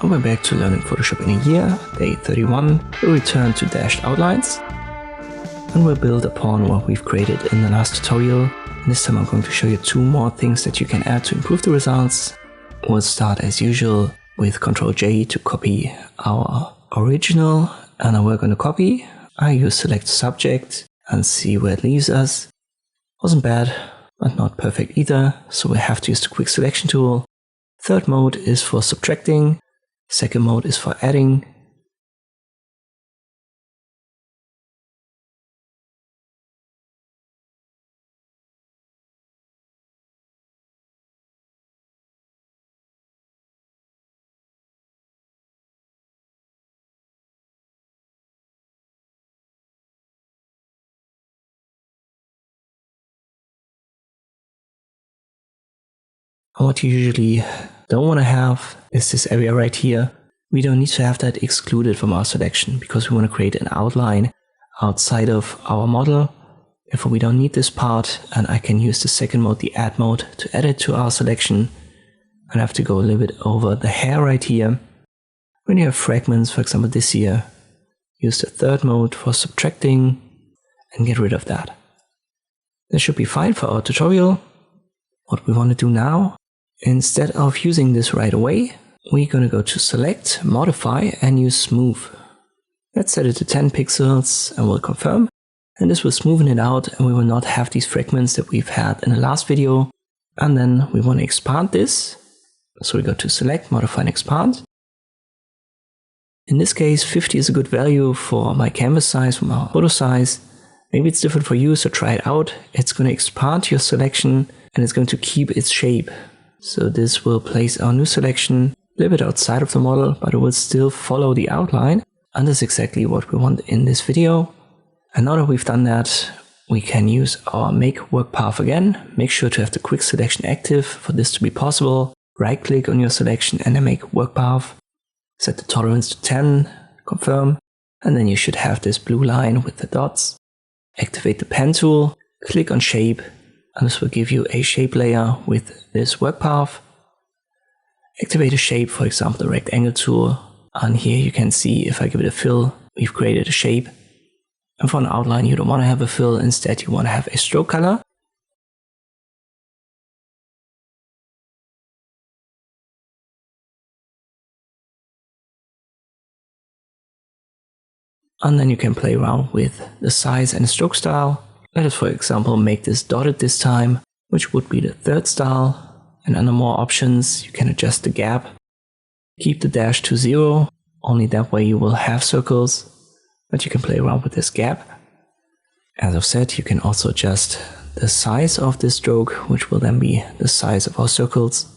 and we're back to learning Photoshop in a year, day 31. We'll return to dashed outlines and we'll build upon what we've created in the last tutorial. And this time I'm going to show you 2 more things that you can add to improve the results. We'll start as usual with Ctrl J to copy our original, and I work on the copy. I use select subject and see where it leaves us. Wasn't bad, but not perfect either, so we have to use the quick selection tool. Third mode is for subtracting, second mode is for adding. And what you usually don't want to have is this area right here. We don't need to have that excluded from our selection because we want to create an outline outside of our model. Therefore we don't need this part, and I can use the second mode, the add mode, to add it to our selection. And I have to go a little bit over the hair right here. When you have fragments, for example this here, use the third mode for subtracting and get rid of that. That should be fine for our tutorial. What we want to do now, instead of using this right away, we're going to go to Select, Modify, and use Smooth. Let's set it to 10 pixels and we'll confirm. And this will smoothen it out and we will not have these fragments that we've had in the last video. And then we want to expand this. So we go to Select, Modify, and Expand. In this case, 50 is a good value for my canvas size, for my photo size. Maybe it's different for you, so try it out. It's going to expand your selection and it's going to keep its shape. So this will place our new selection a little bit outside of the model, but it will still follow the outline. And that's exactly what we want in this video. And now that we've done that, we can use our Make Work Path again. Make sure to have the quick selection active for this to be possible. Right click on your selection and then Make Work Path. Set the tolerance to 10, confirm. And then you should have this blue line with the dots. Activate the pen tool, click on shape, and this will give you a shape layer with this work path. Activate a shape, for example the rectangle tool, and here you can see if I give it a fill, we've created a shape. And for an outline you don't want to have a fill, instead you want to have a stroke color. And then you can play around with the size and the stroke style. Let us, for example, make this dotted this time, which would be the third style. And under more options, you can adjust the gap. Keep the dash to 0, only that way you will have circles, but you can play around with this gap. As I've said, you can also adjust the size of this stroke, which will then be the size of our circles.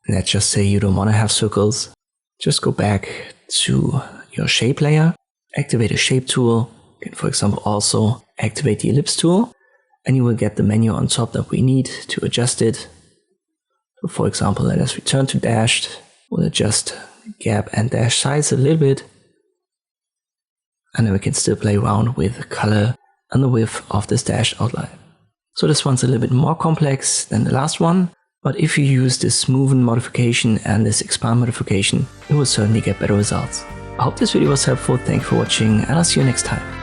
Let's just say you don't want to have circles. Just go back to your shape layer, activate a shape tool. You can, for example, also activate the ellipse tool, and you will get the menu on top that we need to adjust it. So for example, let us return to dashed. We'll adjust gap and dash size a little bit. And then we can still play around with color and the width of this dashed outline. So this one's a little bit more complex than the last one. But if you use this smoothen modification and this expand modification, you will certainly get better results. I hope this video was helpful, thank you for watching, and I'll see you next time.